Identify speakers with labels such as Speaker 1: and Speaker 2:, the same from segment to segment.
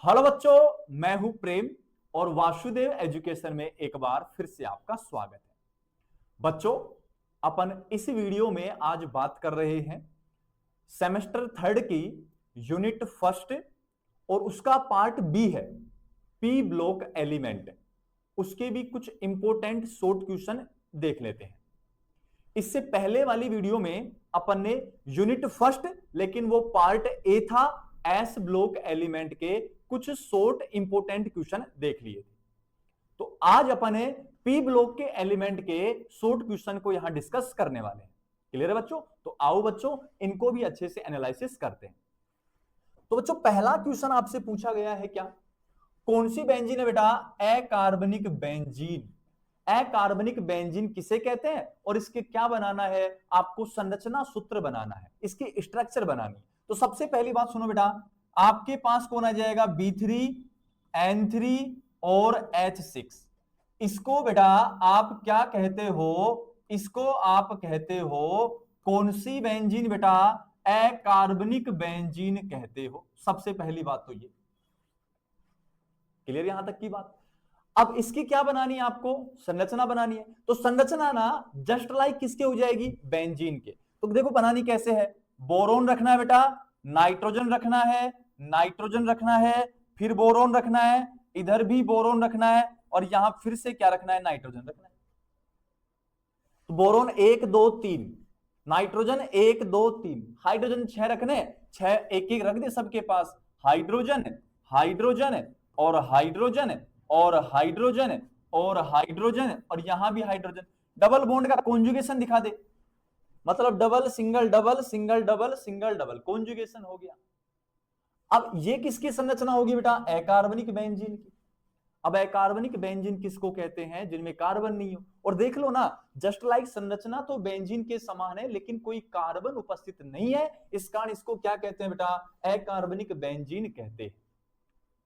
Speaker 1: Hello बच्चों, मैं हूं प्रेम और वासुदेव एजुकेशन में एक बार फिर से आपका स्वागत है। बच्चों, अपन इस वीडियो में आज बात कर रहे हैं सेमेस्टर थर्ड की यूनिट फर्स्ट और उसका पार्ट बी है पी ब्लॉक एलिमेंट। उसके भी कुछ इंपॉर्टेंट शॉर्ट क्वेश्चन देख लेते हैं। इससे पहले वाली वीडियो में अपन ने यूनिट फर्स्ट लेकिन वो पार्ट ए था एस ब्लॉक एलिमेंट के कुछ शॉर्ट इंपॉर्टेंट क्वेश्चन देख लिए थे। तो आज अपन ने पी ब्लॉक के एलिमेंट के शॉर्ट क्वेश्चन को यहां डिस्कस करने वाले हैं। क्लियर है बच्चों? तो आओ बच्चों इनको भी अच्छे से एनालिसिस करते हैं। तो बच्चों पहला क्वेश्चन आपसे पूछा गया है क्या, कौन सी बेंजीन है बेटा? अकार्बनिक बेंजीन। अकार्बनिक बेंजीन किसे कहते हैं और इसके क्या बनाना है? आपको संरचना सूत्र बनाना है, इसकी स्ट्रक्चर बनानी है। तो सबसे पहली बात सुनो बेटा, आपके पास कौन आ जाएगा? B3N3 और H6। इसको बेटा आप क्या कहते हो? इसको आप कहते हो कौन सी बेंजीन बेटा? अकार्बनिक बेंजीन कहते हो। सबसे पहली बात तो ये क्लियर, यहां तक की बात। अब इसकी क्या बनानी है? आपको संरचना बनानी है। तो संरचना ना जस्ट लाइक किसके हो जाएगी? बेंजीन के। तो देखो बनानी कैसे है। बोरोन रखना है बेटा, नाइट्रोजन रखना है, नाइट्रोजन रखना है, फिर बोरोन रखना है, इधर भी बोरोन रखना है और यहां फिर से क्या रखना है? नाइट्रोजन रखना है। तो बोरोन 1 2 3, नाइट्रोजन 1 2 3, हाइड्रोजन 6 रखने, 6 एक एक रख दे सबके पास। हाइड्रोजन, हाइड्रोजन और हाइड्रोजन और हाइड्रोजन और हाइड्रोजन और यहां भी हाइड्रोजन। डबल बॉन्ड का कॉन्जुगेशन दिखा दे, मतलब double single double single double single double conjugation हो गया। अब ये किसकी संरचना होगी बेटा? अकार्बनिक बेंजीन की। अब अकार्बनिक बेंजीन किसको कहते हैं? जिनमें कार्बन नहीं हो। और देख लो ना, जस्ट लाइक संरचना तो बेंजीन के समान है लेकिन कोई कार्बन उपस्थित नहीं है, इस कारण इसको क्या कहते हैं बेटा? अकार्बनिक बेंजीन कहते हैं।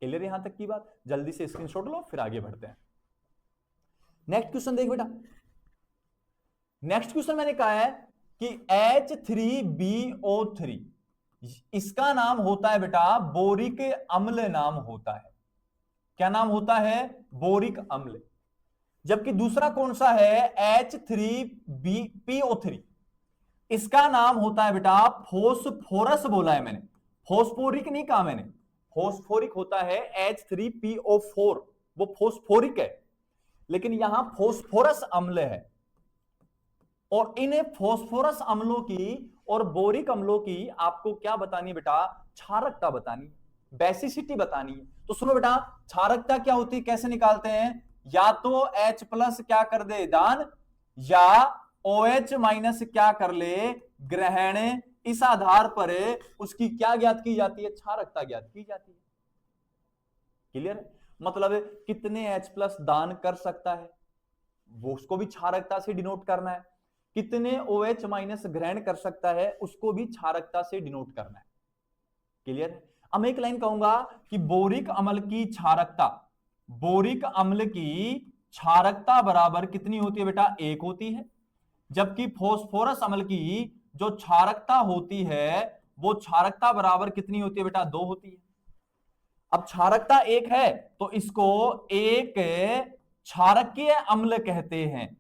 Speaker 1: क्लियर यहां तक की बात? जल्दी से स्क्रीनशॉट लो फिर आगे बढ़ते हैं। नेक्स्ट क्वेश्चन देख बेटा। नेक्स्ट क्वेश्चन मैंने कहा है कि H3BO3 इसका नाम होता है बेटा बोरिक अम्ल नाम होता है। क्या नाम होता है? बोरिक अम्ल। जबकि दूसरा कौन सा है? H3PO3 इसका नाम होता है बेटा फोस्फोरस। बोला है मैंने, फोस्फोरिक नहीं कहा मैंने। फोस्फोरिक होता है H3PO4, वो फोस्फोरिक है, लेकिन यहां फोस्फोरस अम्ल है। और इन फोस्फोरस अम्लों की और बोरिक अम्लों की आपको क्या बतानी बेटा? क्षारकता बतानी, बेसिसिटी बतानी है। तो सुनो बेटा, क्षारकता क्या होती है, कैसे निकालते हैं? या तो H+ क्या कर दे दान, या OH- क्या कर ले ग्रहण। इस आधार पर उसकी क्या ज्ञात की जाती है? क्षारकता ज्ञात की जाती है। क्लियर? मतलब कितने H+ दान कर सकता है वो उसको भी क्षारकता से डिनोट करना है, कितने OH- ग्रहण कर सकता है उसको भी क्षारकता से डिनोट करना है। क्लियर? अब मैं एक लाइन कहूंगा कि बोरिक अम्ल की क्षारकता, बोरिक अम्ल की क्षारकता बराबर कितनी होती है बेटा? 1 होती है। जबकि फोस्फोरस अम्ल की जो क्षारकता होती है वो क्षारकता बराबर कितनी होती है बेटा? 2 होती है। अब क्षारकता 1 है तो इसको एक क्षारकीय अम्ल कहते हैं,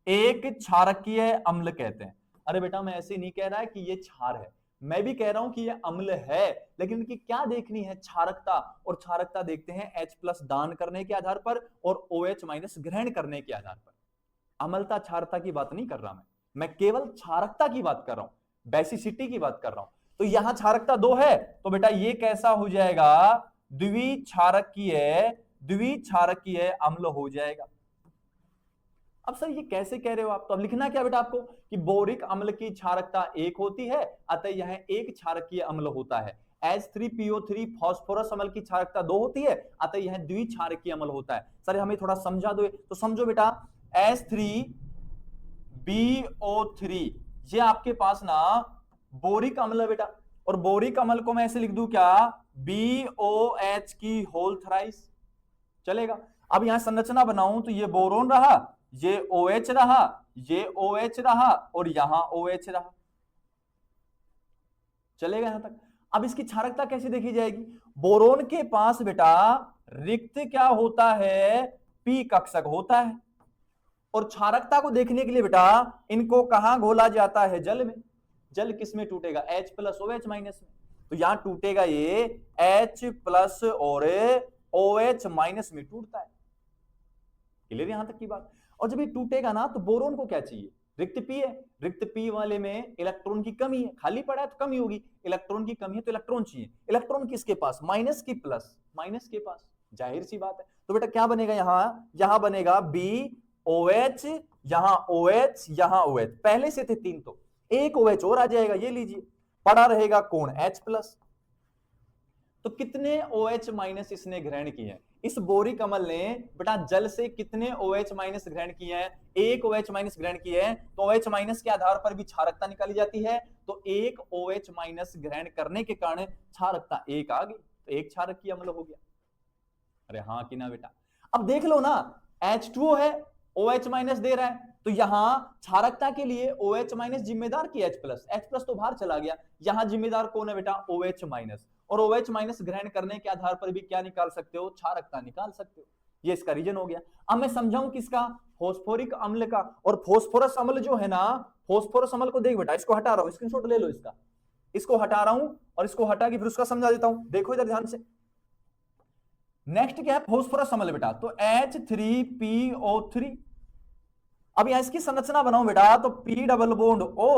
Speaker 1: एक क्षारकीय अम्ल कहते हैं। अरे बेटा मैं ऐसे नहीं कह रहा है कि ये क्षार है, मैं भी कह रहा हूं कि ये अम्ल है, लेकिन इनकी क्या देखनी है? क्षारकता। और क्षारकता देखते हैं H+ दान करने के आधार पर और OH- ग्रहण करने के आधार पर। अम्लता क्षारता की बात नहीं कर रहा मैं केवल क्षारकता की बात कर रहा हूं, बेसिसिटी की बात कर रहा हूं। तो यहां क्षारकता 2 है तो बेटा ये कैसा हो जाएगा? द्विक्षारकीय, द्विक्षारकीय अम्ल हो जाएगा। अब सर ये कैसे कह रहे हो आप? तो अब लिखना क्या बेटा आपको कि बोरिक अम्ल की क्षारकता 1 होती है, अतः यह एक क्षारकीय अम्ल होता है। H3PO3 फास्फोरस अम्ल की क्षारकता 2 होती है, अतः यह द्विक्षारकीय अम्ल होता है। सर हमें थोड़ा समझा दो, तो समझो बेटा H3BO3 ये आपके पास ना बोरिक अम्ल है बेटा, और बोरिक अम्ल को मैं ऐसे लिख दूं क्या? BOH की होल थ्राइस। चलेगा? अब यहां संरचना बनाऊं तो ये बोरोन रहा, ये OH रहा, ये OH रहा और यहां OH रहा। चलेगा यहां तक? अब इसकी क्षारकता कैसे देखी जाएगी? बोरोन के पास बेटा रिक्त क्या होता है, p कक्षक होता है। और क्षारकता को देखने के लिए बेटा इनको कहां घोला जाता है, जल में। जल किस में टूटेगा, H प्लस OH माइनस में। तो यहां टूटेगा ये H प्लस और OH माइनस में टूटता है। क्लियर यहां तक की बात। और जब ये टूटेगा ना तो बोरोन को क्या चाहिए, रिक्त p है, रिक्त p वाले में इलेक्ट्रॉन की कमी है, खाली पड़ा है तो कमी होगी, इलेक्ट्रॉन की कमी है तो इलेक्ट्रॉन चाहिए। इलेक्ट्रॉन किसके पास, माइनस की प्लस, माइनस के पास, जाहिर सी बात है। तो बेटा क्या बनेगा यहां बनेगा BOH, यहां OH, यहां OH, पहले से थे 3 तो एक OH और आ जाएगा, ये लीजिए, पड़ा रहेगा कौन, H प्लस। तो कितने OH माइनस इसने ग्रहण किए हैं, इस बोरिक अम्ल ने बेटा जल से कितने OH माइनस ग्रहण किए हैं, एक OH माइनस ग्रहण किए हैं। तो OH माइनस के आधार पर भी क्षारकता निकाली जाती है, तो एक OH माइनस ग्रहण करने के कारण क्षारकता एक आ गई, तो एक क्षारकीय अम्ल हो गया। अरे हाँ कि ना बेटा। अब देख लो ना, H2O है, OH माइनस दे रहा है, तो यहां क्षारकता के लिए OH माइनस जिम्मेदार की H प्लस तो बाहर चला गया, यहां जिम्मेदार कौन है बेटा, OH माइनस। और OH माइनस ग्रहण करने के आधार पर भी क्या निकाल सकते हो, क्षारकता निकाल सकते हो। ये इसका रीजन हो गया। अब मैं समझाऊं किसका, फॉस्फोरिक अम्ल का। और फॉस्फोरस अम्ल जो है ना, फॉस्फोरस अम्ल को देख बेटा, इसको हटा रहा हूं, स्क्रीनशॉट ले लो इसका, इसको हटा रहा हूं और इसको हटा के फिर उसका समझा देता हूं, देखो इधर ध्यान से। नेक्स्ट क्या है, फॉस्फोरस अम्ल बेटा, तो H3PO3। अब यहां इसकी संरचना बनाओ बेटा, तो P डबल बॉन्ड O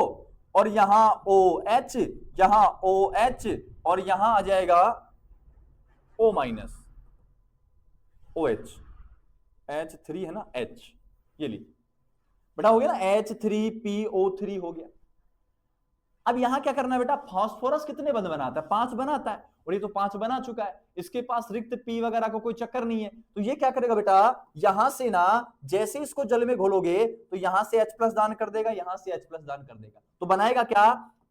Speaker 1: और यहां OH, यहां OH और यहां आ जाएगा O माइनस OH, H3 है ना H, ये ली बेटा, हो गया ना, H3PO3 हो गया। अब यहां क्या करना है बेटा, फास्फोरस कितने बंद बनाता है, 5 बनाता है, और ये तो 5 बना चुका है, इसके पास रिक्त P वगैरह को कोई चक्कर नहीं है। तो ये क्या करेगा बेटा, यहां से ना जैसे इसको जल में घोलोगे तो यहां से H प्लस दान कर देगा, यहां से H प्लस दान कर देगा, तो बनाएगा क्या,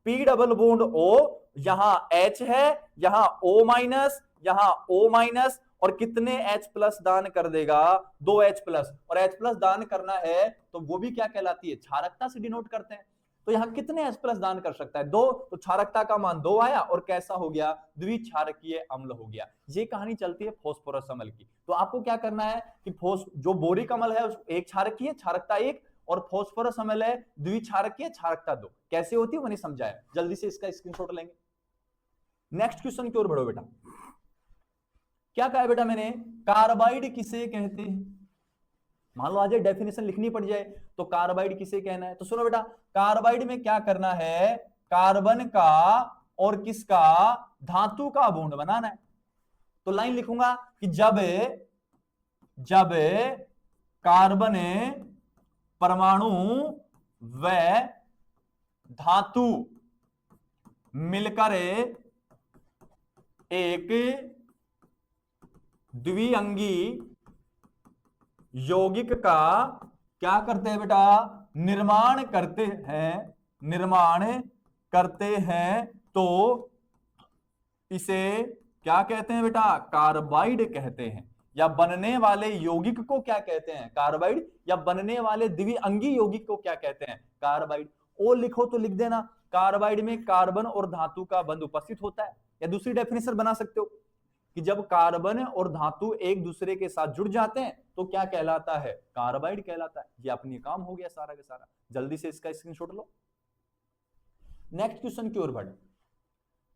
Speaker 1: P डबल बॉन्ड O, यहां H है, यहां O माइनस, यहां O माइनस, और कितने H प्लस दान कर देगा, 2 H प्लस। और H प्लस दान करना है तो वो भी क्या कहलाती है, क्षारकता से डिनोट करते हैं। तो यहां कितने H प्लस दान कर सकता है, 2, तो क्षारकता का मान 2 आया और कैसा हो गया, द्विक्षारकीय अम्ल हो गया। ये कहानी चलती है फास्फोरस अम्ल की। तो आपको क्या करना है कि जो बोरिक अम्ल है एक क्षारकीय, क्षारकता 1, और फास्फोरस अम्ल है द्विक्षारकीय, क्षारकता 2। कैसे होती है मैंने समझाया, जल्दी से इसका स्क्रीनशॉट लेंगे। नेक्स्ट क्वेश्चन की ओर बढ़ो बेटा। क्या कहा बेटा मैंने, कार्बाइड किसे कहते हैं। मान लो आज डेफिनेशन लिखनी पड़ जाए तो कार्बाइड किसे कहना है। तो सुनो बेटा, कार्बाइड में क्या करना है, कार्बन का और किसका, धातु का बॉन्ड बनाना है। तो लाइन लिखूंगा कि जब कार्बन परमाणु व धातु मिलकर एक द्विअंगी यौगिक का क्या करते हैं बेटा, निर्माण करते हैं, तो इसे क्या कहते हैं बेटा, कार्बाइड कहते हैं। या बनने वाले यौगिक को क्या कहते हैं, कार्बाइड, या बनने वाले द्विअंगी यौगिक को क्या कहते हैं, कार्बाइड। ओ लिखो तो लिख देना, कार्बाइड में कार्बन और धातु का बंध उपस्थित होता है। या दूसरी डेफिनेशन बना सकते हो कि जब कार्बन और धातु एक दूसरे के साथ जुड़ जाते हैं तो क्या कहलाता है, कार्बाइड कहलाता है। ये अपनी काम हो गया सारा का सारा, जल्दी से इसका स्क्रीनशॉट लो। नेक्स्ट क्वेश्चन की ओर बढ़।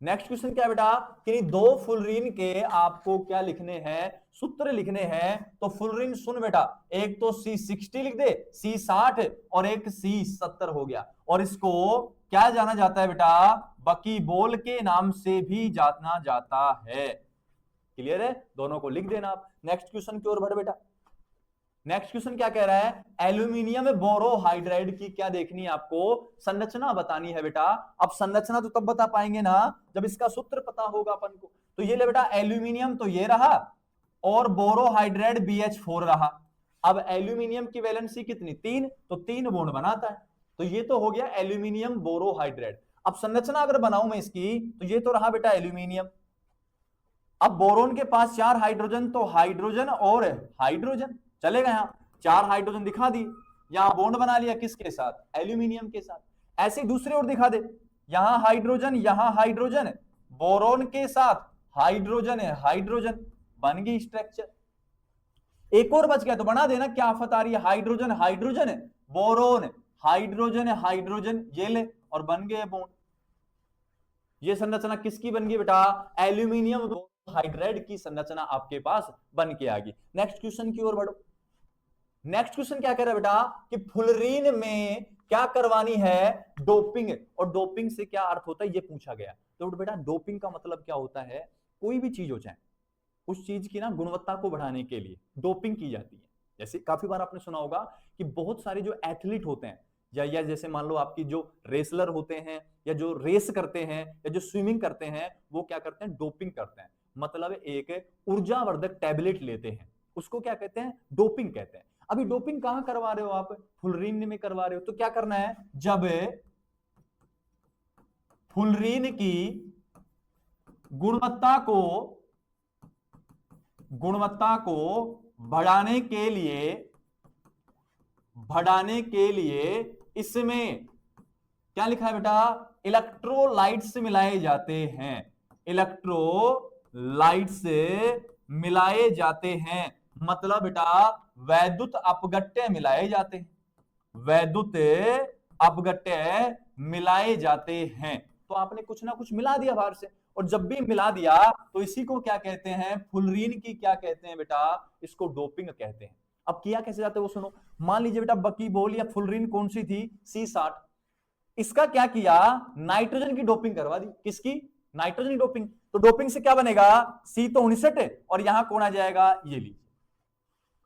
Speaker 1: नेक्स्ट क्वेश्चन क्या है बेटा, कि 2 फुलरीन के आपको क्या लिखने हैं, सूत्र लिखने हैं। तो फुलरीन सुन बेटा, एक तो C60 लिख दे, C60 और एक C70 हो गया। और इसको क्या जाना जाता है बेटा, बकीबोल के नाम से भी जाना जाता है। क्लियर है, दोनों को लिख देना आप। नेक्स्ट क्वेश्चन की ओर बढ़ बेटा। नेक्स्ट क्वेश्चन क्या कह रहा है, एल्यूमिनियम बोरोहाइड्राइड की क्या देखनी है आपको, संरचना बतानी है बेटा। अब संरचना तो तब बता पाएंगे ना जब इसका सूत्र पता होगा अपन को। तो ये ले बेटा, एल्यूमिनियम तो ये रहा और बोरोहाइड्राइड BH4 रहा। अब एल्यूमिनियम की वैलेंसी कितनी, 3, तो 3 बॉन्ड बनाता है। तो ये तो हो गया एल्यूमिनियम बोरोहाइड्राइड। अब संरचना अगर बनाऊं मैं इसकी, तो ये तो रहा बेटा एल्यूमिनियम। अब बोरोन के पास 4 हाइड्रोजन, तो हाइड्रोजन और हाइड्रोजन चलेगा, यहां 4 हाइड्रोजन दिखा दी, यहां बॉन्ड बना लिया किसके साथ, एल्यूमिनियम के साथ। ऐसे दूसरे ओर दिखा दे, यहां हाइड्रोजन बोरोन के साथ हाइड्रोजन है, हाइड्रोजन बन गई स्ट्रक्चर। एक और बच गया तो बना देना, क्या आफत आ रही है, हाइड्रोजन हाइड्रोजन है, बोरोन हाइड्रोजन है, हाइड्रोजन ये ले और बन गए बॉन्ड। ये संरचना किसकी बन गई बेटा, एल्यूमिनियम हाइड्राइड की संरचना आपके पास बन के आ गई। नेक्स्ट क्वेश्चन की ओर बढ़ो। नेक्स्ट क्वेश्चन क्या कह रहा है बेटा कि फुलरीन में क्या करवानी है, डोपिंग। और डोपिंग से क्या अर्थ होता है ये पूछा गया। तो बेटा डोपिंग का मतलब क्या होता है, कोई भी चीज हो जाए उस चीज की ना गुणवत्ता को बढ़ाने के लिए डोपिंग की जाती है। जैसे काफी बार आपने सुना होगा कि बहुत सारे जो एथलीट होते हैं या जैसे मान लो आपकी जो रेसलर होते हैं या जो रेस करते हैं या जो स्विमिंग करते हैं, वो क्या करते हैं, डोपिंग करते हैं। मतलब एक ऊर्जावर्धक टैबलेट लेते हैं, उसको क्या कहते हैं, डोपिंग कहते हैं। अभी डोपिंग कहां करवा रहे हो आप, फुलरीन में करवा रहे हो। तो क्या करना है, जब फुलरीन की गुणवत्ता को बढ़ाने के लिए इसमें क्या लिखा है बेटा, इलेक्ट्रोलाइट्स मिलाए जाते हैं, इलेक्ट्रोलाइट्स मिलाए जाते हैं। मतलब बेटा वैद्युत अपघट्य मिलाए जाते हैं, वैद्युत अपघट्य मिलाए जाते हैं। तो आपने कुछ ना कुछ मिला दिया बाहर से, और जब भी मिला दिया तो इसी को क्या कहते हैं, फुलरीन की क्या कहते हैं बेटा, इसको डोपिंग कहते हैं। अब किया कैसे जाता है वो सुनो। मान लीजिए बेटा बकीबोल या फुलरीन कौन सी थी, C60। इसका क्या किया, नाइट्रोजन की डोपिंग करवा दी। किसकी, नाइट्रोजन की डोपिंग। तो डोपिंग से क्या बनेगा, C तो 59 है और यहां कौन आ जाएगा, ये लीजिए।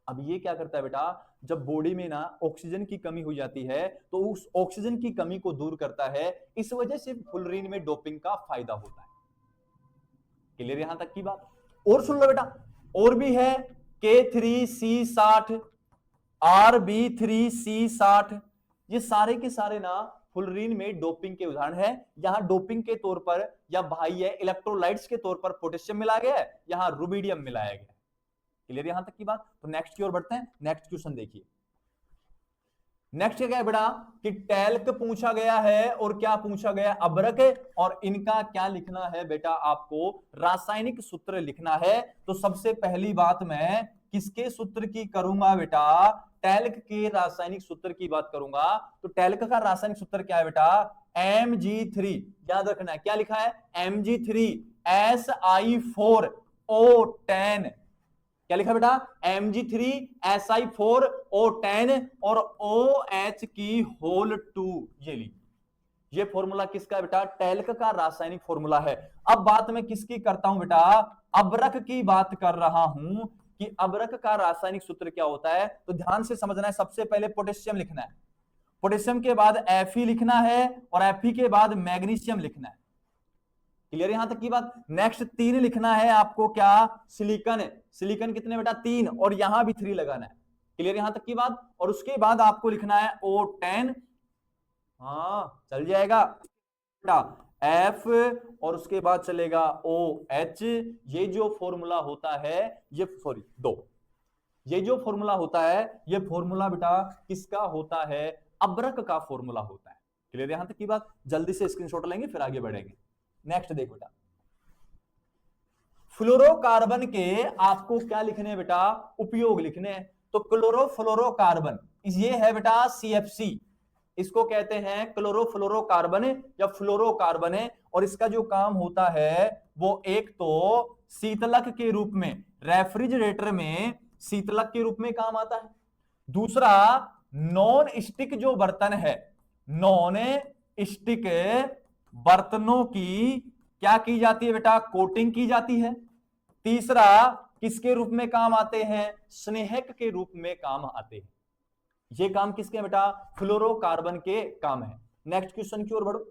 Speaker 1: अब ये क्या करता है बेटा, जब बॉडी में ना ऑक्सीजन की कमी हो जाती है तो उस ऑक्सीजन की कमी को दूर करता है। इस वजह से फुलरीन में डोपिंग का फायदा होता है। क्लियर यहां तक की बात। और सुन लो बेटा, और भी है K3C60, RB3C60। ये सारे के सारे ना फुलरीन में डोपिंग के उदाहरण है। यहां डोपिंग के तौर पर या भाई है इलेक्ट्रोलाइट्स के तौर पर पोटेशियम मिला गया है, यहां रुबिडियम मिलाया गया। क्लियर यहां तक की बात। तो नेक्स्ट की ओर बढ़ते हैं। नेक्स्ट क्वेश्चन देखिए। नेक्स्ट क्या है बेटा कि टैल्क पूछा गया है और क्या पूछा गया, अबरक। और इनका क्या लिखना है बेटा, आपको रासायनिक सूत्र लिखना है। तो सबसे पहली बात मैं किसके सूत्र की करूंगा बेटा, टैल्क के रासायनिक सूत्र की बात करूंगा। तो टैल्क का रासायनिक सूत्र क्या है बेटा, Mg3। याद रखना है क्या लिखा है, Mg3Si4O10। क्या लिखा बेटा, Mg3Si4O10 और OH की होल 2। ये ली, ये फॉर्मूला किसका है बेटा, टैल्क का रासायनिक फॉर्मूला है। अब बात मैं किसकी करता हूं बेटा, अबरक की बात कर रहा हूं कि अबरक का रासायनिक सूत्र क्या होता है। तो ध्यान से समझना है, सबसे पहले पोटेशियम लिखना है, पोटेशियम के बाद Fe लिखना है और Fe के बाद मैग्नीशियम लिखना है। क्लियर यहां तक की बात। नेक्स्ट 3 लिखना है आपको, क्या, सिलिकॉन। सिलिकॉन कितने बेटा, 3, और यहां भी 3 लगाना है। क्लियर यहां तक की बात। और उसके बाद आपको लिखना है O10, हाँ चल जाएगा बेटा, F, और उसके बाद चलेगा OH। ये जो फॉर्मूला होता है, ये सॉरी 2, ये जो फॉर्मूला होता है, ये फॉर्मूला बेटा किसका होता है, अबरक का फॉर्मूला होता है। क्लियर यहां तक की बात। जल्दी से स्क्रीनशॉट लेंगे फिर आगे बढ़ेंगे। नेक्स्ट देखो बेटा, फ्लोरोकार्बन के आपको क्या लिखने हैं बेटा, उपयोग लिखने हैं। तो क्लोरोफ्लोरोकार्बन ये है बेटा CFC, इसको कहते हैं क्लोरोफ्लोरोकार्बन या फ्लोरोकार्बन। और इसका जो काम होता है वो एक तो शीतलक के रूप में, रेफ्रिजरेटर में शीतलक के रूप में काम आता है। दूसरा नॉन स्टिक जो बर्तन है, नॉन स्टिक बर्तनों की क्या की जाती है बेटा, कोटिंग की जाती है। तीसरा किसके रूप में काम आते हैं, स्नेहक के रूप में काम आते हैं। ये काम किसके हैं बेटा, फ्लोरोकार्बन के काम है। नेक्स्ट क्वेश्चन की ओर बढ़ो।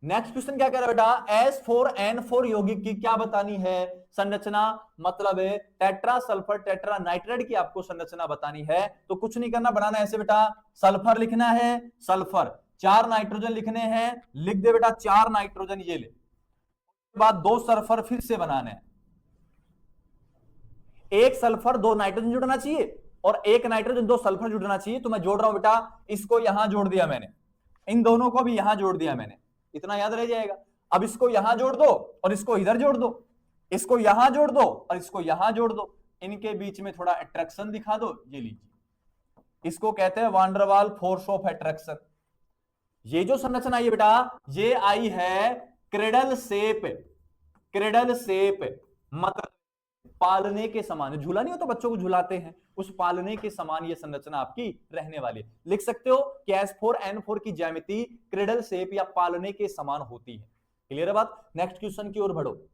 Speaker 1: नेक्स्ट क्वेश्चन क्या कह रहा है बेटा, S4N4 यौगिक की क्या बतानी है संरचना, मतलब है टेट्रा सल्फर टेट्रा नाइट्राइड की आपको संरचना बतानी है। तो कुछ नहीं करना, बनाना ऐसे बेटा, सल्फर लिखना है, सल्फर 4 नाइट्रोजन लिखने हैं, लिख दे बेटा 4 नाइट्रोजन, ये ले। बाद 2 सल्फर फिर से बनाने हैं, 1 सल्फर 2 नाइट्रोजन जुड़ना चाहिए और 1 नाइट्रोजन 2 सल्फर जुड़ना चाहिए। तो मैं जोड़ रहा हूं बेटा, इसको यहां जोड़ दिया मैंने, इन दोनों को भी यहां जोड़ दिया मैंने, इतना याद रह जाएगा। अब इसको यहां जोड़ दो और इसको इधर जोड़ दो, इसको यहां जोड़ दो और इसको यहां जोड़ दो, इनके बीच में थोड़ा अट्रैक्शन दिखा दो, ये लीजिए, इसको कहते हैं वान डर वाल फोर्स ऑफ अट्रैक्शन। ये जो संरचना आई है बेटा, ये आई है क्रेडल शेप, क्रेडल शेप मतलब पालने के समान, झूला नहीं हो तो बच्चों को झुलाते हैं, उस पालने के समान ये संरचना आपकी रहने वाली है। लिख सकते हो कि S4N4 की ज्यामिति क्रेडल शेप या पालने के समान होती है। क्लियर है बात? नेक्स्ट क्वेश्चन की ओर बढ़ो।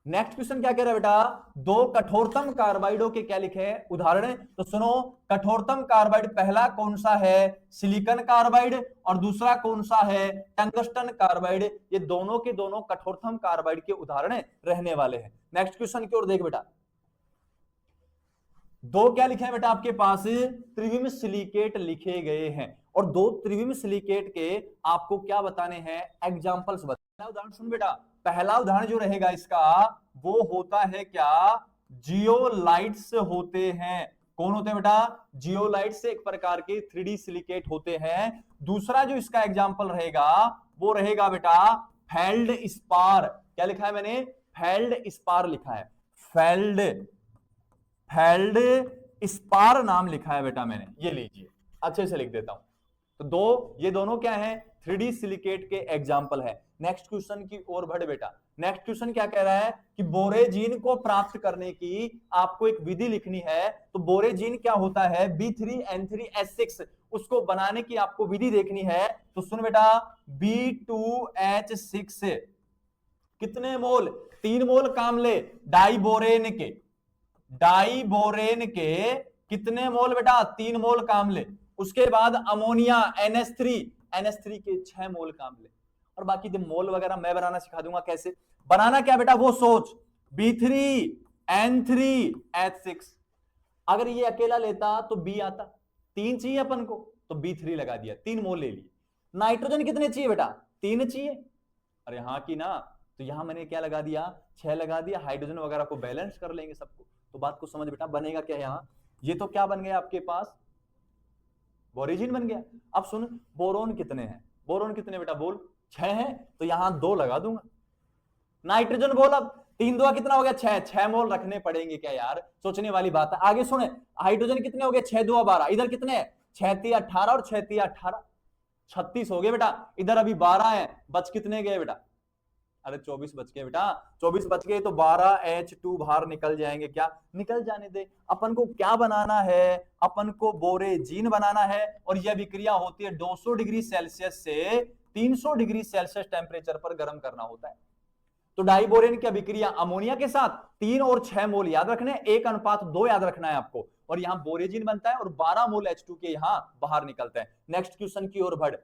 Speaker 1: नेक्स्ट क्वेश्चन क्या कह रहा है बेटा, दो कठोरतम कार्बाइडों के क्या लिखे हैं उदाहरण, तो सुनो, कठोरतम कार्बाइड पहला कौन सा है, सिलिकॉन कार्बाइड, और दूसरा कौन सा है, टंगस्टन कार्बाइड। ये दोनों के दोनों कठोरतम कार्बाइड के उदाहरण रहने वाले हैं। नेक्स्ट क्वेश्चन की ओर देख बेटा, दो क्या लिखे हैं बेटा आपके पास, त्रिविम सिलिकेट लिखे गए हैं, और दो त्रिविम सिलिकेट के आपको क्या बताने हैं, एग्जांपल्स बताना। उदाहरण सुन बेटा, पहला उदाहरण जो रहेगा इसका वो होता है क्या, जियोलाइट्स होते हैं। कौन होते हैं बेटा, जियोलाइट्स एक प्रकार के 3D सिलिकेट होते हैं। दूसरा जो इसका एग्जांपल रहेगा वो रहेगा बेटा फेल्ड स्पार। क्या लिखा है मैंने, फेल्ड स्पार लिखा है, फेल्ड स्पार नाम लिखा है बेटा मैंने, ये लीजिए, अच्छे से लिख देता हूं। तो दो, ये दोनों क्या है, 3D सिलिकेट के एग्जाम्पल है। नेक्स्ट क्वेश्चन की ओर बढ़ बेटा। नेक्स्ट क्वेश्चन क्या कह रहा है कि बोरेजीन को प्राप्त करने की आपको एक विधि लिखनी है। तो बोरेजीन क्या होता है, B3N3S6, उसको बनाने की आपको विधि देखनी है। तो सुन बेटा, B2H6 कितने मोल, 3 मोल काम ले, डाइबोरेन के, डाइबोरेन के कितने मोल बेटा, 3 मोल काम ले। उसके बाद अमोनिया NH3 के 6 मोल काम ले। और बाकी जो मोल वगैरह मैं बनाना सिखा दूंगा, कैसे बनाना क्या बेटा वो सोच। B3N3H6, अगर ये अकेला लेता तो B आता, 3 चाहिए अपन को तो B3 लगा दिया, 3 मोल ले लिए। नाइट्रोजन कितने चाहिए बेटा, 3 चाहिए, अरे हाँ की ना, तो यहां मैंने क्या लगा दिया, 6 लगा दिया। हाइड्रोजन वगैरह को बैलेंस कर लेंगे सबको। तो बात को समझ बेटा, बनेगा क्या यहां, ये तो क्या बन गया आपके पास, बोरेजिन बन गया। अब सुन, बोरोन कितने हैं, बोरोन कितने बेटा बोल, 6 हैं, तो यहां 2 लगा दूंगा। नाइट्रोजन बोल, अब 3 2 कितना हो गया, 6 मोल रखने पड़ेंगे क्या यार, सोचने वाली बात है। आगे सुने, हाइड्रोजन कितने हो गए, 6 2 12, इधर कितने हैं, 6 3 18 और 6 3 18, 36 हो गए बेटा। इधर अभी 12 है, बच कितने गए बेटा, अरे 24 बच गए बेटा, 24 बच गए तो 12H2 बाहर निकल जाएंगे, क्या निकल जाने दे। अपन को क्या बनाना है, अपन को बोरेजीन बनाना है, और यह विक्रिया होती है 200 डिग्री सेल्सियस से 300 डिग्री सेल्सियस टेम्परेचर पर गर्म करना होता है। तो डाइबोरेन की विक्रिया अमोनिया के साथ 3 और 6 मोल याद रखने, 1:2 याद रखना है आपको, और यहां बोरेजिन बनता है और 12 मोल H2 के यहां बाहर निकलते हैं। नेक्स्ट क्वेश्चन की ओर बढ़।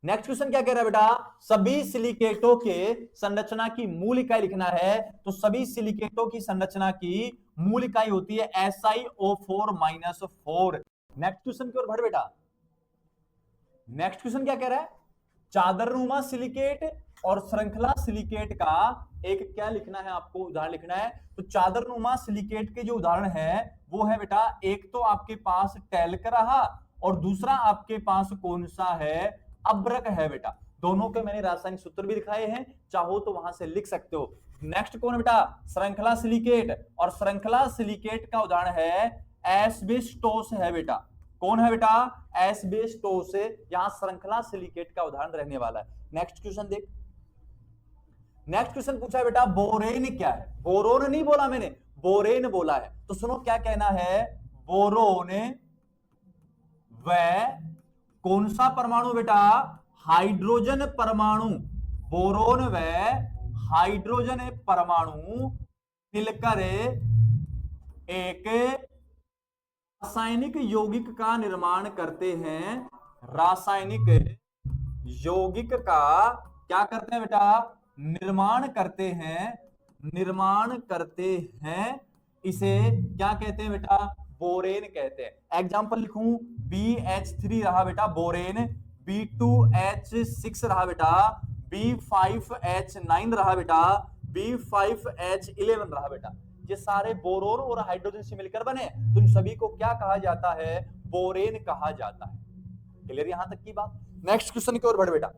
Speaker 1: नेक्स्ट क्वेश्चन क्या कह रहा है बेटा, सभी सिलिकेटों के संरचना की मूल इकाई लिखना है। तो सभी सिलिकेटों की संरचना की मूल इकाई होती है SiO4-4। नेक्स्ट क्वेश्चन की ओर बढ़ बेटा। नेक्स्ट क्वेश्चन क्या कह रहा है, चादरनुमा सिलिकेट और श्रृंखला सिलिकेट का एक क्या लिखना है आपको, उदाहरण लिखना है। तो चादरनुमा सिलिकेट के जो उदाहरण है वो है बेटा, एक तो आपके पास टैल्क रहा और दूसरा आपके पास कौन सा है, अब्रक है बेटा। दोनों के मैंने रासायनिक सूत्र भी दिखाए हैं, चाहो तो वहां से लिख सकते हो। नेक्स्ट कौन बेटा, श्रृंखला सिलिकेट, और श्रृंखला सिलिकेट का उदाहरण है एस्बेस्टोस है बेटा। कौन है बेटा, एस्बेस्टोस, यहां श्रृंखला सिलिकेट का उदाहरण रहने वाला है। नेक्स्ट क्वेश्चन देख। नेक्स्ट क्वेश्चन पूछा है बेटा, बोरेन क्या है, बोरोन नहीं बोला मैंने, बोरेन बोला है। तो सुनो क्या कहना है, बोरोन व कौन सा परमाणु बेटा, हाइड्रोजन परमाणु, बोरोन व हाइड्रोजन परमाणु मिलकर एक रासायनिक यौगिक का निर्माण करते हैं। रासायनिक यौगिक का क्या करते हैं बेटा, निर्माण करते हैं, निर्माण करते हैं। इसे क्या कहते हैं बेटा, बोरेन कहते हैं। एग्जांपल लिखूं, BH3 रहा बेटा बोरेन, B2H6 रहा बेटा, B5H9 रहा बेटा, B5H11 रहा बेटा। ये सारे बोरोन और हाइड्रोजन से मिलकर बने, तो इन सभी को क्या कहा जाता है, बोरेन कहा जाता है। क्लियर यहां तक की बात। नेक्स्ट क्वेश्चन की ओर बढ़ बेटा।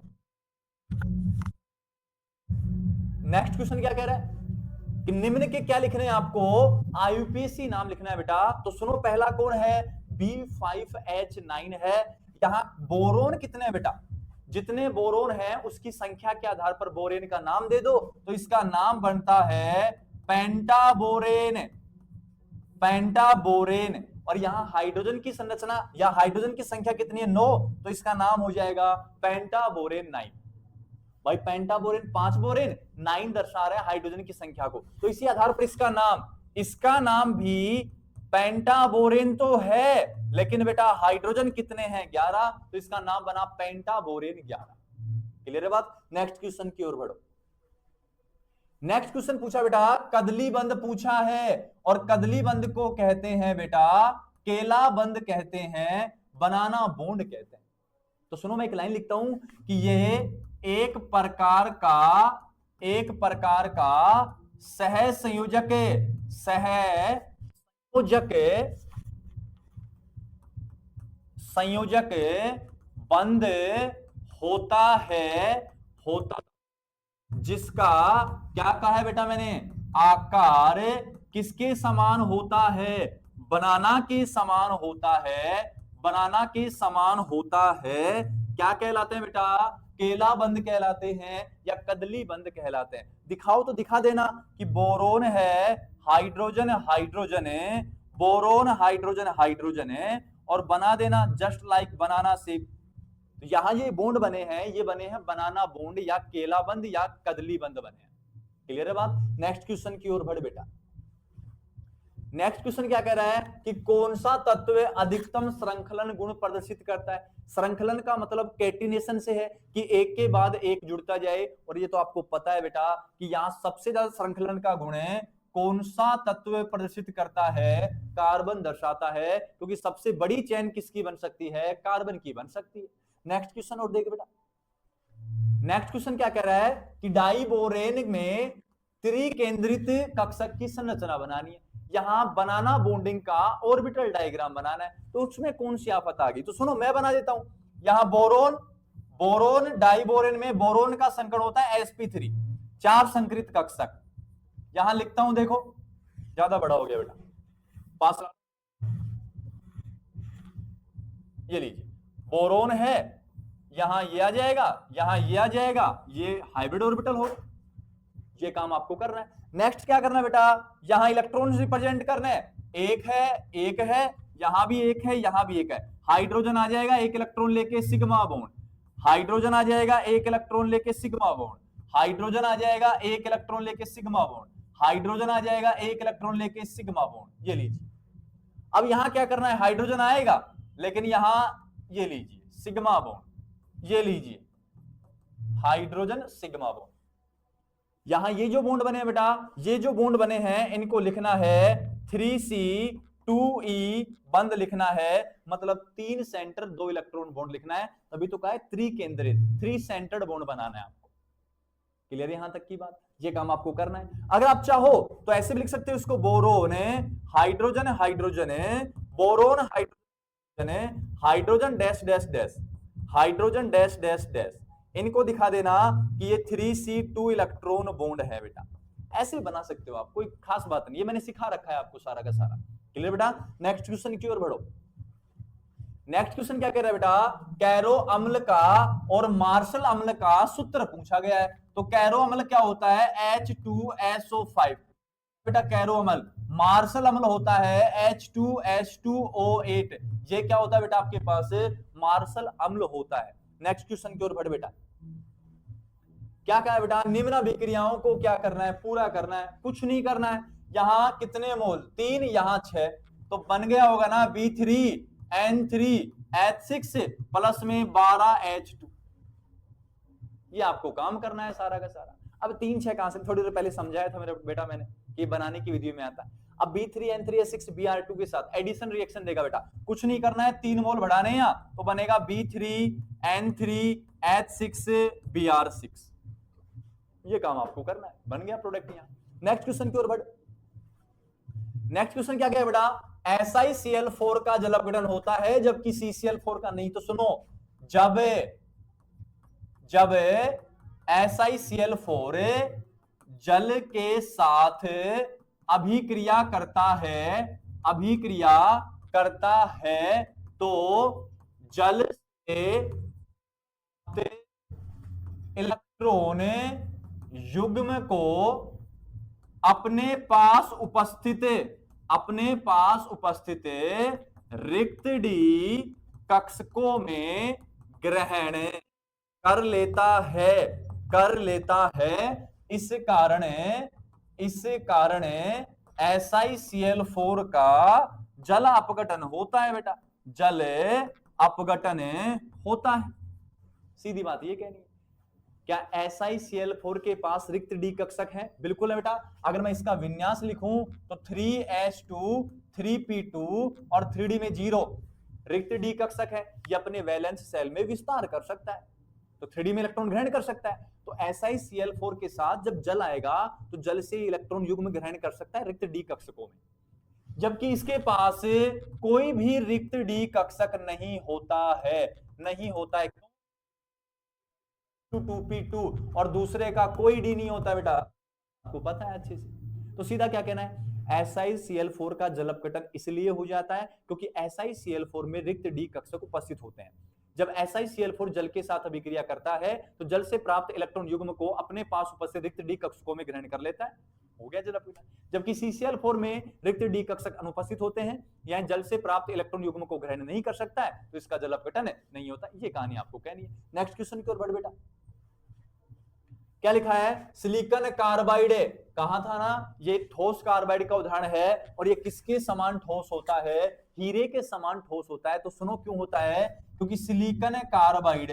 Speaker 1: नेक्स्ट क्वेश्चन क्या कह रहा है कि निम्न के क्या लिखने हैं आपको, आईयूपीएसी नाम लिखना है बेटा। तो सुनो, पहला कौन है, B5H9 है। यहां बोरोन कितने हैं बेटा, जितने बोरोन हैं उसकी संख्या के आधार पर बोरेन का नाम दे दो, तो इसका नाम बनता है पेंटाबोरेन, पेंटाबोरेन। और यहां हाइड्रोजन की संरचना या हाइड्रोजन की संख्या कितनी है, 9, तो इसका नाम हो जाएगा पेंटाबोरेन 9। भाई पेंटाबोरेन 5 बोरेन, 9 दर्शा रहा है हाइड्रोजन की संख्या को, तो इसी आधार पर इसका नाम भी पेंटाबोरेन तो है, लेकिन बेटा हाइड्रोजन कितने हैं, 11, तो इसका नाम बना पेंटाबोरेन 11। क्लियर है बात। नेक्स्ट क्वेश्चन की ओर बढ़ो। नेक्स्ट क्वेश्चन पूछा बेटा, कदली बंद पूछा है, और कदली बंद को कहते हैं बेटा केला बंद कहते हैं, बनाना बोंड कहते हैं। तो सुनो, मैं एक लाइन लिखता हूं कि ये एक प्रकार का सहसंयोजक बंद होता है, जिसका क्या कहा है बेटा मैंने, आकार किसके समान होता है, बनाना के समान होता है, बनाना के समान होता है। क्या कहलाते हैं बेटा, केला बंद कहलाते हैं या कदली बंद कहलाते हैं। दिखाओ तो दिखा देना कि बोरोन है, हाइड्रोजन हाइड्रोजन है, बोरोन हाइड्रोजन हाइड्रोजन है, और बना देना जस्ट लाइक बनाना शेप। तो यहां ये बॉन्ड बने हैं, ये बने हैं बनाना बॉन्ड या केला बंद या कदली बंद बने हैं। क्लियर है बात। नेक्स्ट क्वेश्चन की ओर बढ़ बेटा। नेक्स्ट क्वेश्चन क्या कह रहा है कि कौन सा तत्व अधिकतम श्रृंखलन गुण प्रदर्शित करता है। श्रृंखलन का मतलब कैटिनेशन से है कि एक के बाद एक जुड़ता जाए, और ये तो आपको पता है बेटा कि यहां सबसे ज्यादा श्रृंखलन का गुण है कौन सा तत्व प्रदर्शित करता है, कार्बन दर्शाता है, क्योंकि सबसे बड़ी चेन किसकी बन सकती है, कार्बन की बन सकती है। नेक्स्ट क्वेश्चन और देख बेटा। नेक्स्ट क्वेश्चन क्या कह रहा है कि डाइबोरेन में त्रिकेंद्रित कक्षक की संरचना बनानी है। यहां बनाना बॉन्डिंग का ऑर्बिटल डायग्राम बनाना है, तो उसमें कौन सी आफत आ गई, तो सुनो मैं बना देता हूं। यहां बोरोन डाइबोरेन में बोरोन का संकरण होता है sp3, 4 संकरित कक्षक। यहां लिखता हूं, देखो ज्यादा बड़ा हो गया बेटा, पास ये लीजिए, बोरोन है, यहां ये आ जाएगा, यहां ये आ जाएगा, ये हाइब्रिड ऑर्बिटल हो। ये काम आपको करना है। नेक्स्ट क्या करना है बेटा, यहां इलेक्ट्रॉन रिप्रेजेंट करना है, एक है, यहां भी एक है, यहां भी एक है। हाइड्रोजन आ जाएगा एक इलेक्ट्रॉन लेके सिग्मा बॉन्ड, हाइड्रोजन आ जाएगा एक इलेक्ट्रॉन लेके सिग्मा बॉन्ड, हाइड्रोजन आ जाएगा एक इलेक्ट्रॉन लेके सिग्मा बॉन्ड, हाइड्रोजन आ जाएगा एक इलेक्ट्रॉन लेके सिग्मा बॉन्ड। ये लीजिए, अब यहां क्या करना है, हाइड्रोजन आएगा, लेकिन यहां ये लीजिए सिग्मा बॉन्ड, ये लीजिए हाइड्रोजन सिग्मा बॉन्ड। यहां ये जो बॉन्ड बने हैं बेटा, ये जो बॉन्ड बने हैं इनको लिखना है 3C2E बंद लिखना है, मतलब 3 सेंटर 2 इलेक्ट्रॉन बॉन्ड लिखना है, तभी तो कहा है त्रिकेंद्रित, 3 सेंटर्ड बॉन्ड बनाना है आपको। क्लियर यहां तक की बात, ये काम आपको करना है। अगर आप चाहो तो ऐसे भी लिख सकते हो इसको, boron hydrogen hydrogen boron hydrogen hydrogen dash dash dash hydrogen dash dash dash, इनको दिखा देना कि ये 3C2 इलेक्ट्रॉन बॉन्ड है बेटा। ऐसे बना सकते हो आप, कोई खास बात नहीं, ये मैंने सिखा रखा है आपको सारा का सारा। क्लियर बेटा। नेक्स्ट क्वेश्चन की ओर बढ़ो। नेक्स्ट क्वेश्चन क्या कह रहा है बेटा, कैरो अम्ल का और मार्शल अम्ल का सूत्र पूछा गया है। तो कैरो अम्ल क्या होता है, H2SO5 बेटा कैरो अम्ल। मार्शल अम्ल होता है H2H2O8, ये क्या होता है बेटा आपके पास, मार्शल अम्ल होता है। नेक्स्ट क्वेश्चन की ओर बढ़ बेटा। क्या कहा है बेटा, निम्न अभिक्रियाओं को क्या करना है, पूरा करना है, कुछ नहीं करना है। यहां कितने मोल, 3, यहां 6, तो बन गया होगा ना B3N3H6 प्लस में 12H2। ये आपको काम करना है सारा का सारा। अब 3 6 कहां से, थोड़ी देर पहले समझाया था मेरे बेटा मैंने कि बनाने की विधि में आता है। अब B3N3H6 Br2 के साथ एडिशन रिएक्शन देगा बेटा, कुछ नहीं करना है, 3 मोल बढ़ाने हैं तो बनेगा B3N3H6 Br6। ये काम आपको करना है, बन गया प्रोडक्ट यहां। नेक्स्ट क्वेश्चन की ओर बढ़। नेक्स्ट क्वेश्चन क्या गया बेटा, SiCl4 का जल अपघटन होता है जबकि CCl4 का नहीं। तो सुनो, जब SiCl4 जल के साथ अभिक्रिया करता है तो जल से इलेक्ट्रॉन युग्म को अपने पास उपस्थित रिक्त डी कक्षकों में ग्रहण कर लेता है। इस कारण SiCl4 का जल अपघटन होता है बेटा, जल अपघटन होता है। सीधी बात ये कहनी है। क्या SiCl4 के पास रिक्त डी कक्षक है? बिल्कुल है बेटा। अगर मैं इसका विन्यास लिखूं तो 3s2 3p2 और 3d में 0 रिक्त डी कक्षक है। ये अपने वैलेंस सेल में विस्तार कर सकता है, तो 3d में इलेक्ट्रॉन ग्रहण कर सकता है। तो SiCl4 के साथ जब जल आएगा तो जल से इलेक्ट्रॉन युग्म ग्रहण कर सकता है रिक्त डी कक्षकों में, जबकि इसके पास कोई भी रिक्त डी कक्षक नहीं होता है। 2p2 और दूसरे का कोई डी नहीं होता बेटा, आपको पता है अच्छे से। तो सीधा क्या कहना है, SiCl4 का जल अपघटन इसलिए हो जाता है क्योंकि SiCl4 में रिक्त डी कक्षक उपस्थित होते हैं। जब SiCl4 जल के साथ अभिक्रिया करता है तो जल से प्राप्त इलेक्ट्रॉन युग्म को अपने पास उपस्थित रिक्त डी कक्षकों में ग्रहण कर लेता है, हो गया जल अपघटन। जबकि CCl4 में रिक्त डी कक्षक अनुपस्थित होते हैं, यह जल से प्राप्त इलेक्ट्रॉन युग्म को ग्रहण नहीं कर सकता है, तो इसका जल अपघटन नहीं होता। ये कहानी आपको कहनी है। नेक्स्ट क्वेश्चन की ओर बढ़ बेटा। क्या लिखा है, सिलिकॉन कार्बाइड। कहां था ना, ये ठोस कार्बाइड का उदाहरण है और ये किसके समान ठोस होता है, हीरे के समान ठोस होता है। तो सुनो क्यों होता है, क्योंकि सिलिकॉन कार्बाइड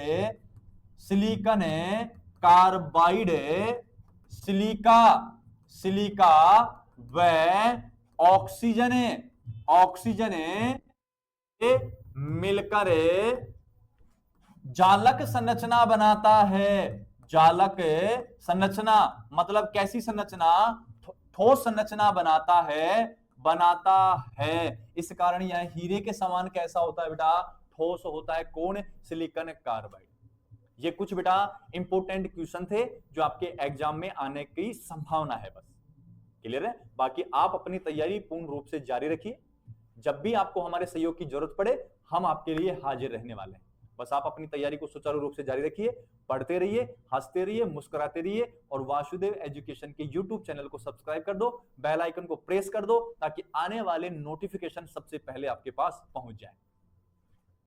Speaker 1: सिलिका व ऑक्सीजन मिलकर जालक संरचना बनाता है। जालक संरचना मतलब कैसी संरचना, ठोस संरचना बनाता है। इस कारण यह हीरे के समान कैसा होता है बेटा, ठोस होता है। कौन, सिलिकॉन कार्बाइड। ये कुछ बेटा इंपॉर्टेंट क्वेश्चन थे जो आपके एग्जाम में आने की संभावना है, बस क्लियर है। बाकी आप अपनी तैयारी पूर्ण रूप से जारी रखिए, जब भी आपको हमारे सहयोग की जरूरत पड़े हम आपके लिए हाजिर रहने वाले हैं। बस आप अपनी तैयारी को सुचारू रूप से जारी रखिए, पढ़ते रहिए, हंसते रहिए, मुस्कुराते रहिए और वासुदेव एजुकेशन के YouTube चैनल को सब्सक्राइब कर दो, बेल आइकन को प्रेस कर दो ताकि आने वाले नोटिफिकेशन सबसे पहले आपके पास पहुंच जाए।